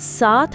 7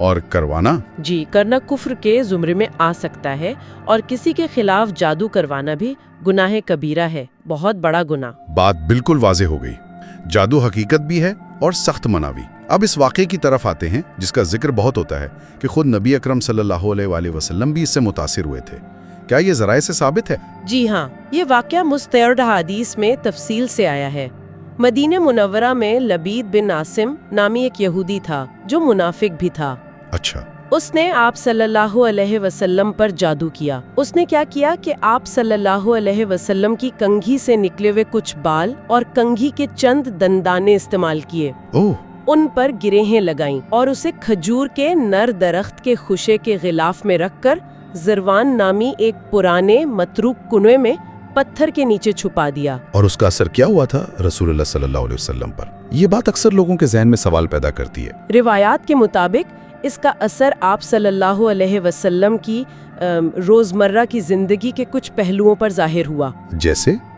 اور کروانا؟ جی، کرنا کفر کے زمرے میں آ سکتا ہے، اور کسی کے خلاف جادو کروانا بھی گناہ کبیرہ ہے، بہت بڑا گناہ۔ بات بالکل واضح ہو گئی، جادو حقیقت بھی ہے اور سخت منع بھی۔ اب اس واقعے کی طرف آتے ہیں جس کا ذکر بہت ہوتا ہے کہ خود نبی اکرم صلی اللہ علیہ وآلہ وسلم بھی اس سے متاثر ہوئے تھے۔ کیا یہ ذرائع سے ثابت ہے؟ جی ہاں، یہ واقعہ مستعرض حدیث میں تفصیل سے آیا ہے۔ مدینہ منورہ میں لبید بن عاصم نامی ایک یہودی تھا جو منافق بھی تھا۔ اچھا۔ اس نے آپ صلی اللہ علیہ وسلم پر جادو کیا۔ اس نے کیا کیا کہ آپ صلی اللہ علیہ وسلم کی کنگھی سے نکلے ہوئے کچھ بال اور کنگھی کے چند دندانے استعمال کیے، ان پر گرہیں لگائیں اور اسے کھجور کے نر درخت کے خوشے کے غلاف میں رکھ کر زروان نامی ایک پرانے متروک کنویں میں پتھر کے نیچے چھپا دیا۔ اور اس کا اثر کیا ہوا تھا رسول اللہ صلی اللہ علیہ وسلم پر؟ یہ بات اکثر لوگوں کے ذہن میں سوال پیدا کرتی ہے۔ روایات کے مطابق اس کا اثر آپ صلی اللہ علیہ وسلم کی روزمرہ کی زندگی کے کچھ پہلوؤں پر ظاہر ہوا۔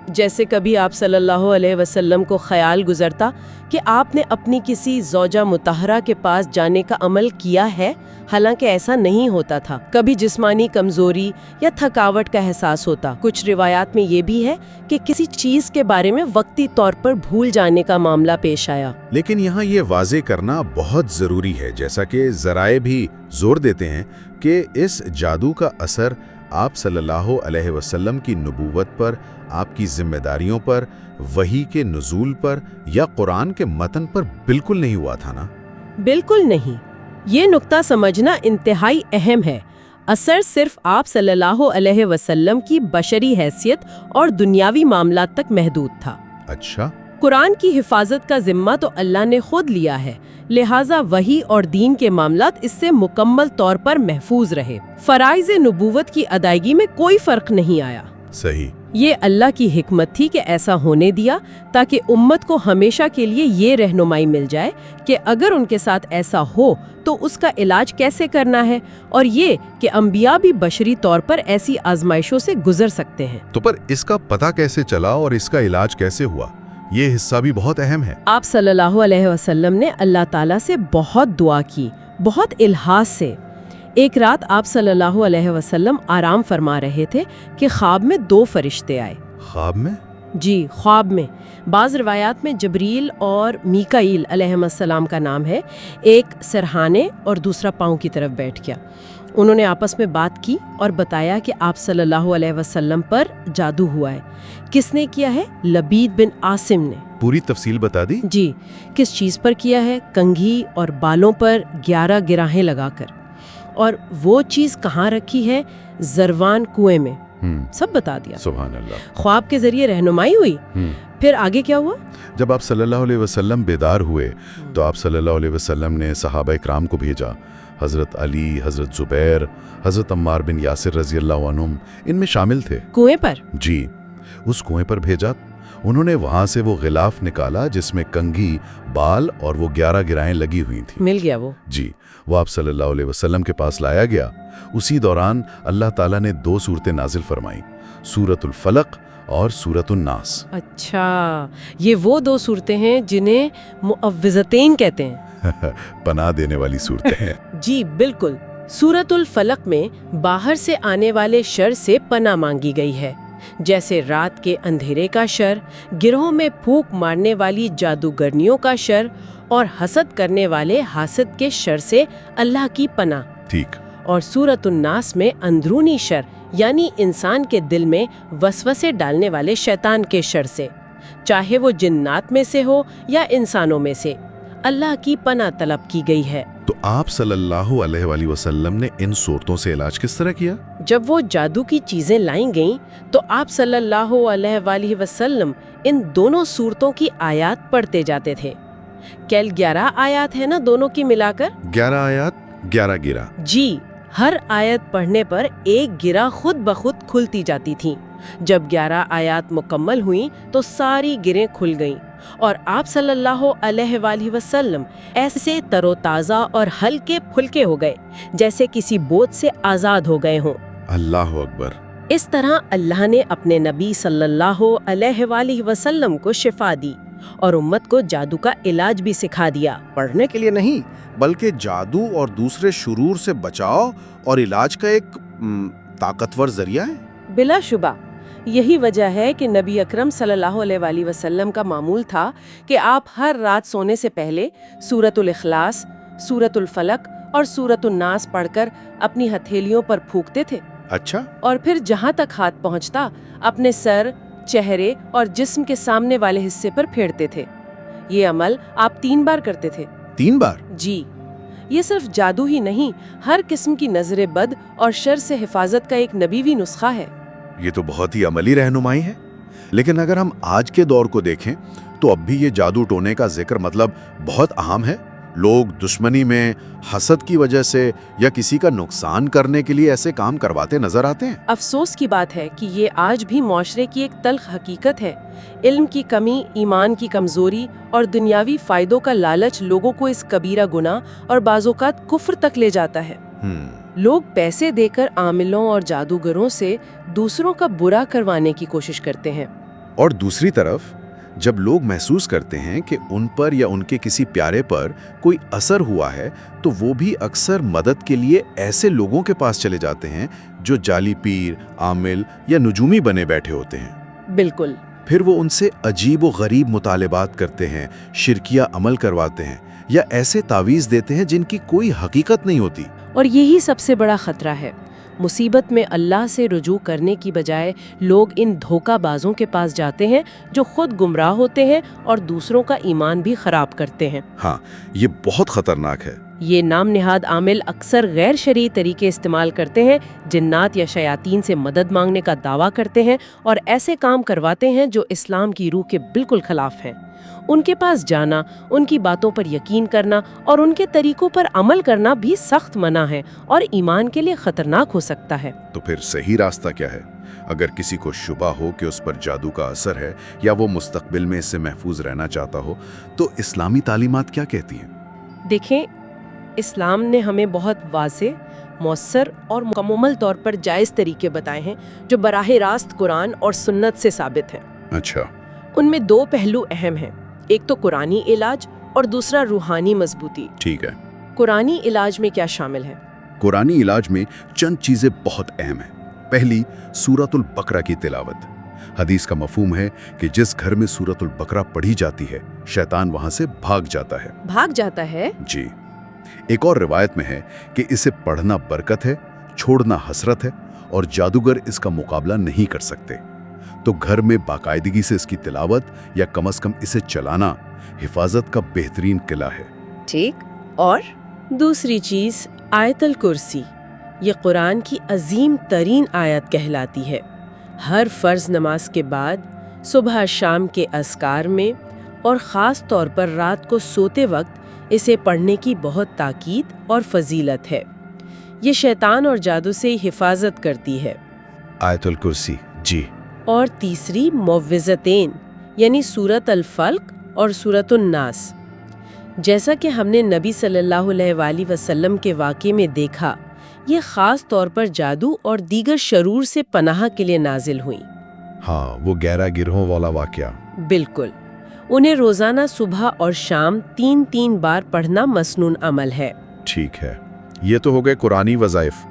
جیسے کبھی آپ صلی اللہ علیہ وسلم کو خیال گزرتا کہ آپ نے اپنی کسی زوجہ مطہرہ کے پاس جانے کا عمل کیا ہے، حالانکہ ایسا نہیں ہوتا تھا۔ کبھی جسمانی کمزوری یا تھکاوٹ کا احساس ہوتا۔ کچھ روایات میں یہ بھی ہے کہ کسی چیز کے بارے میں وقتی طور پر بھول جانے کا معاملہ پیش آیا۔ لیکن یہاں یہ واضح کرنا بہت ضروری ہے، جیسا کہ ذرائع بھی زور دیتے ہیں کہ اس جادو کا اثر آپ صلی اللہ علیہ وسلم کی نبوت پر، آپ کی ذمہ داریوں پر، وحی کے نزول پر یا قرآن کے متن پر بالکل نہیں ہوا تھا نا؟ بالکل نہیں۔ یہ نقطہ سمجھنا انتہائی اہم ہے۔ اثر صرف آپ صلی اللہ علیہ وسلم کی بشری حیثیت اور دنیاوی معاملات تک محدود تھا۔ اچھا۔ قرآن کی حفاظت کا ذمہ تو اللہ نے خود لیا ہے، لہٰذا وحی اور دین کے معاملات اس سے مکمل طور پر محفوظ رہے۔ فرائض نبوت کی ادائیگی میں کوئی فرق نہیں آیا۔ صحیح۔ یہ اللہ کی حکمت تھی کہ ایسا ہونے دیا تاکہ امت کو ہمیشہ کے لیے یہ رہنمائی مل جائے کہ اگر ان کے ساتھ ایسا ہو تو اس کا علاج کیسے کرنا ہے، اور یہ کہ انبیاء بھی بشری طور پر ایسی آزمائشوں سے گزر سکتے ہیں۔ تو پر اس کا پتہ کیسے چلا اور اس کا علاج کیسے ہوا؟ یہ حصہ بھی بہت اہم ہے۔ آپ صلی اللہ علیہ وسلم نے اللہ تعالیٰ سے بہت دعا کی، بہت الحاظ سے۔ ایک رات آپ صلی اللہ علیہ وسلم آرام فرما رہے تھے کہ خواب میں 2 فرشتے آئے۔ خواب میں؟ جی، خواب میں۔ بعض روایات میں جبریل اور میکائیل علیہ السلام کا نام ہے۔ ایک سرہانے اور دوسرا پاؤں کی طرف بیٹھ گیا۔ انہوں نے آپس میں بات کی اور بتایا کہ آپ صلی اللہ علیہ وسلم پر جادو ہوا ہے۔ کس نے کیا ہے؟ لبید بن عاصم نے۔ پوری تفصیل بتا دی؟ جی، کس چیز پر کیا ہے؟ کنگھی اور بالوں پر 11 گراہیں لگا کر۔ اور وہ چیز کہاں رکھی ہے؟ زروان کنویں میں۔ سب بتا دیا۔ سبحان اللہ۔ خواب کے ذریعے رہنمائی ہوئی۔ پھر آگے کیا ہوا؟ جب آپ صلی اللہ علیہ وسلم بیدار ہوئے تو آپ صلی اللہ علیہ وسلم نے صحابہ اکرام کو بھیجا۔ حضرت علی، حضرت زبیر، حضرت عمار بن یاسر رضی اللہ عنہم ان میں شامل تھے۔ کنویں پر؟ جی، اس کنویں پر بھیجا۔ انہوں نے وہاں سے وہ غلاف نکالا جس میں کنگھی، بال اور وہ 11 گرائیں لگی ہوئی تھیں۔ مل گیا وہ؟ جی، وہ آپ صلی اللہ علیہ وسلم کے پاس لایا گیا۔ اسی دوران اللہ تعالیٰ نے 2 صورتیں نازل فرمائیں، سورۃ الفلق اور سورۃ الناس۔ اچھا، یہ وہ 2 صورتیں ہیں جنہیں معوذتین کہتے ہیں۔ پناہ دینے والی صورتیں ہیں۔ جی بالکل۔ سورۃ الفلق میں باہر سے آنے والے شر سے پناہ مانگی گئی ہے، جیسے رات کے اندھیرے کا شر، گروہوں میں پھونک مارنے والی جادوگرنیوں کا شر اور حسد کرنے والے حاسد کے شر سے اللہ کی پناہ۔ ٹھیک۔ اور سورۃ الناس میں اندرونی شر، یعنی انسان کے دل میں وسوسے ڈالنے والے شیطان کے شر سے، چاہے وہ جنات میں سے ہو یا انسانوں میں سے، اللہ کی پناہ طلب کی گئی ہے۔ تو آپ صلی اللہ علیہ وآلہ وسلم نے ان صورتوں سے علاج کس طرح کیا؟ جب وہ جادو کی چیزیں لائیں گئیں تو آپ صلی اللہ علیہ وآلہ وسلم ان دونوں صورتوں کی آیات پڑھتے جاتے تھے۔ کل 11 آیات ہے نا دونوں کی ملا کر؟ 11 آیات، 11 گرہ۔ جی، ہر آیت پڑھنے پر ایک گرہ خود بخود کھلتی جاتی تھی۔ جب 11 آیات مکمل ہوئیں تو ساری گرہیں کھل گئیں اور آپ صلی اللہ علیہ وآلہ وسلم ایسے تر و تازہ اور ہلکے پھلکے ہو گئے جیسے کسی بوجھ سے آزاد ہو گئے ہوں۔ اللہ اکبر۔ اس طرح اللہ نے اپنے نبی صلی اللہ علیہ وآلہ وسلم کو شفا دی اور امت کو جادو کا علاج بھی سکھا دیا۔ پڑھنے کے لیے نہیں بلکہ جادو اور دوسرے شرور سے بچاؤ اور علاج کا ایک طاقتور ذریعہ ہے۔ بلا شبہ یہی وجہ ہے کہ نبی اکرم صلی اللہ علیہ وآلہ وسلم کا معمول تھا کہ آپ ہر رات سونے سے پہلے سورۃ الاخلاص، سورۃ الفلق اور سورۃ الناس پڑھ کر اپنی ہتھیلیوں پر پھونکتے تھے۔ اچھا۔ اور پھر جہاں تک ہاتھ پہنچتا اپنے سر، چہرے اور جسم کے سامنے والے حصے پر پھیرتے تھے۔ یہ عمل آپ 3 بار کرتے تھے۔ 3 بار؟ جی، یہ صرف جادو ہی نہیں، ہر قسم کی نظر بد اور شر سے حفاظت کا ایک نبوی نسخہ ہے۔ یہ تو بہت ہی عملی رہنمائی ہے۔ لیکن اگر ہم آج کے دور کو دیکھیں تو اب بھی یہ جادو ٹونے کا ذکر بہت اہم ہے۔ لوگ دشمنی میں، حسد کی وجہ سے یا کسی کا نقصان کرنے کے لیے ایسے کام کرواتے نظر آتے ہیں۔ افسوس کی بات ہے کہ یہ آج بھی معاشرے کی ایک تلخ حقیقت ہے۔ علم کی کمی، ایمان کی کمزوری اور دنیاوی فائدوں کا لالچ لوگوں کو اس کبیرہ گناہ اور بعض اوقات کفر تک لے جاتا ہے۔ لوگ پیسے دے کر عاملوں اور جادوگروں سے دوسروں کا برا کروانے کی کوشش کرتے ہیں۔ اور دوسری طرف جب لوگ محسوس کرتے ہیں کہ ان پر یا ان کے کسی پیارے پر کوئی اثر ہوا ہے تو وہ بھی اکثر مدد کے لیے ایسے لوگوں کے پاس چلے جاتے ہیں جو جعلی پیر، عامل یا نجومی بنے بیٹھے ہوتے ہیں۔ بالکل۔ پھر وہ ان سے عجیب و غریب مطالبات کرتے ہیں، شرکیہ عمل کرواتے ہیں یا ایسے تعویذ دیتے ہیں جن کی کوئی حقیقت نہیں ہوتی۔ اور یہی سب سے بڑا خطرہ ہے۔ مصیبت میں اللہ سے رجوع کرنے کی بجائے لوگ ان دھوکہ بازوں کے پاس جاتے ہیں جو خود گمراہ ہوتے ہیں اور دوسروں کا ایمان بھی خراب کرتے ہیں۔ ہاں، یہ بہت خطرناک ہے۔ یہ نام نہاد عامل اکثر غیر شرعی طریقے استعمال کرتے ہیں، جنات یا شیاطین سے مدد مانگنے کا دعویٰ کرتے ہیں اور ایسے کام کرواتے ہیں جو اسلام کی روح کے بالکل خلاف ہیں۔ ان کے پاس جانا، ان کی باتوں پر یقین کرنا اور ان کے طریقوں پر عمل کرنا بھی سخت منع ہے اور ایمان کے لیے خطرناک ہو سکتا ہے۔ تو پھر صحیح راستہ کیا ہے؟ اگر کسی کو شبہ ہو کہ اس پر جادو کا اثر ہے یا وہ مستقبل میں اس سے محفوظ رہنا چاہتا ہو تو اسلامی تعلیمات کیا کہتی ہیں؟ دیکھیں، اسلام نے ہمیں بہت واضح، مؤثر اور مکمل طور پر جائز طریقے بتائے ہیں جو براہ راست قرآن اور سنت سے ثابت ہیں۔ اچھا۔ ان میں 2 پہلو اہم ہیں، ایک تو قرآنی علاج اور دوسرا روحانی مضبوطی۔ ٹھیک ہے۔ قرآنی علاج میں کیا شامل ہے؟ قرآنی علاج میں چند چیزیں بہت اہم ہیں۔ پہلی، سورۃ البقرہ کی تلاوت۔ حدیث کا مفہوم ہے کہ جس گھر میں سورۃ البقرہ پڑھی جاتی ہے شیطان وہاں سے بھاگ جاتا ہے۔ بھاگ جاتا ہے؟ جی۔ ایک اور روایت میں ہے کہ اسے پڑھنا برکت ہے، چھوڑنا حسرت ہے اور جادوگر اس کا مقابلہ نہیں کر سکتے۔ تو گھر میں باقاعدگی سے اس کی تلاوت یا کم از کم اسے چلانا حفاظت کا بہترین قلعہ ہے۔ ٹھیک۔ اور دوسری چیز، آیت الکرسی۔ یہ قرآن کی عظیم ترین آیت کہلاتی ہے۔ ہر فرض نماز کے بعد، صبح شام کے اذکار میں اور خاص طور پر رات کو سوتے وقت اسے پڑھنے کی بہت تاکید اور فضیلت ہے۔ یہ شیطان اور جادو سے حفاظت کرتی ہے۔ آیت الکرسی، جی۔ اور تیسری، معوذتین یعنی سورۃ الفلق اور سورۃ الناس۔ جیسا کہ ہم نے نبی صلی اللہ علیہ وآلہ وسلم کے واقعے میں دیکھا، یہ خاص طور پر جادو اور دیگر شرور سے پناہ کے لیے نازل ہوئیں۔ ہاں، وہ 11 گروہوں والا واقعہ۔ بالکل۔ انہیں روزانہ صبح اور شام 3 بار پڑھنا مسنون عمل ہے۔ ٹھیک ہے۔ یہ تو ہو گئے قرآنی وظائف۔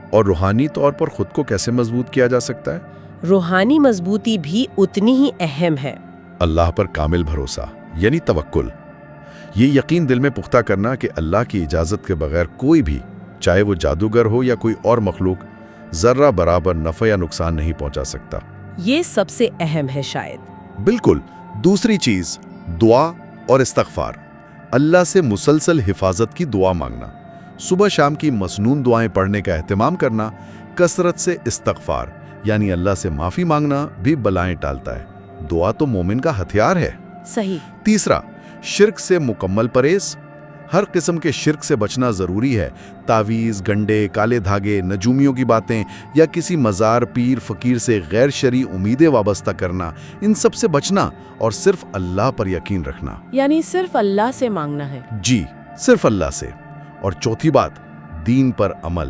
اور روحانی طور پر خود کو کیسے مضبوط کیا جا سکتا ہے؟ روحانی مضبوطی بھی اتنی ہی اہم ہے۔ اللہ پر کامل بھروسہ یعنی توکل۔ یہ یقین دل میں پختہ کرنا کہ اللہ کی اجازت کے بغیر کوئی بھی، چاہے وہ جادوگر ہو یا کوئی اور مخلوق، ذرہ برابر نفع یا نقصان نہیں پہنچا سکتا۔ یہ سب سے اہم ہے شاید۔ بالکل۔ دوسری چیز، دعا اور استغفار۔ اللہ سے مسلسل حفاظت کی دعا مانگنا، صبح شام کی مسنون دعائیں پڑھنے کا اہتمام کرنا، کثرت سے استغفار یعنی اللہ سے معافی مانگنا بھی بلائیں ٹالتا ہے۔ دعا تو مومن کا ہتھیار ہے۔ صحیح۔ تیسرا، شرک سے مکمل پرہیز۔ ہر قسم کے شرک سے بچنا ضروری ہے۔ تعویذ، گنڈے، کالے دھاگے، نجومیوں کی باتیں یا کسی مزار، پیر، فقیر سے غیر شرعی امیدیں وابستہ کرنا، ان سب سے بچنا اور صرف اللہ پر یقین رکھنا۔ یعنی صرف اللہ سے مانگنا ہے۔ جی، صرف اللہ سے۔ اور چوتھی بات، دین پر عمل۔